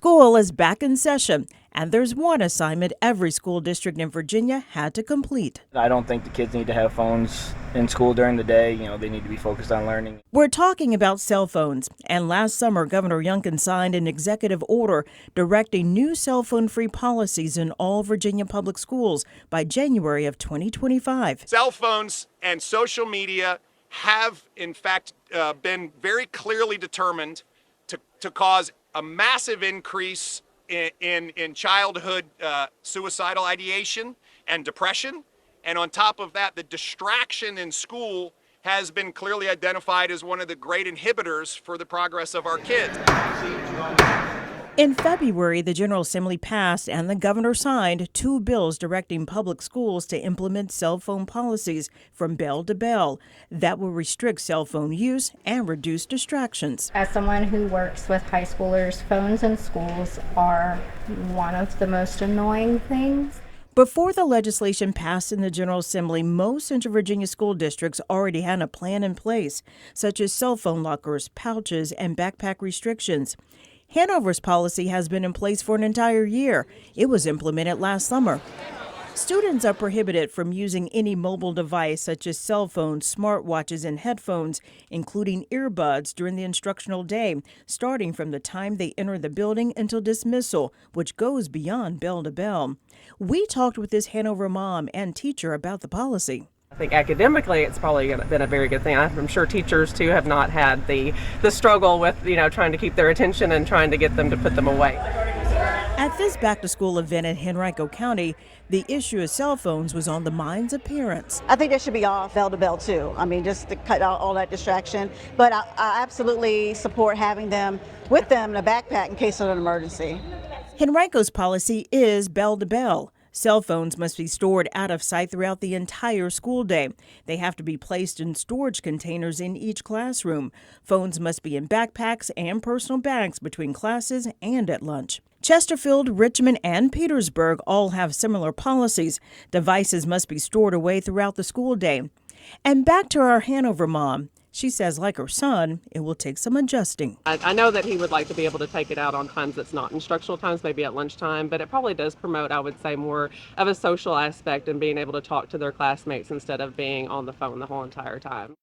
School is back in session, and there's one assignment every school district in Virginia had to complete. I don't think the kids need to have phones in school during the day. They need to be focused on learning. We're talking about cell phones, and last summer, Governor Youngkin signed an executive order directing new cell phone-free policies in all Virginia public schools by January of 2025. Cell phones and social media have, in fact, been very clearly determined to cause a massive increase in childhood suicidal ideation and depression. And on top of that, the distraction in school has been clearly identified as one of the great inhibitors for the progress of our kids. In February, the General Assembly passed and the governor signed 2 bills directing public schools to implement cell phone policies from bell to bell that will restrict cell phone use and reduce distractions. As someone who works with high schoolers, phones in schools are one of the most annoying things. Before the legislation passed in the General Assembly, most Central Virginia school districts already had a plan in place, such as cell phone lockers, pouches, and backpack restrictions. Hanover's policy has been in place for an entire year. It was implemented last summer. Students are prohibited from using any mobile device such as cell phones, smartwatches, and headphones, including earbuds, during the instructional day, starting from the time they enter the building until dismissal, which goes beyond bell to bell. We talked with this Hanover mom and teacher about the policy. I think academically it's probably been a very good thing. I'm sure teachers too have not had the struggle with trying to keep their attention and trying to get them to put them away. At this back-to-school event in Henrico County, the issue of cell phones was on the minds of parents. I think they should be off bell to bell too. I mean, just to cut out all that distraction. But I absolutely support having them with them in a backpack in case of an emergency. Henrico's policy is bell to bell. Cell phones must be stored out of sight throughout the entire school day. They have to be placed in storage containers in each classroom. Phones must be in backpacks and personal bags between classes and at lunch. Chesterfield, Richmond, and Petersburg all have similar policies. Devices must be stored away throughout the school day. And back to our Hanover mom. She says, like her son, it will take some adjusting. I know that he would like to be able to take it out on times that's not instructional times, maybe at lunchtime, but it probably does promote, I would say, more of a social aspect and being able to talk to their classmates instead of being on the phone the whole entire time.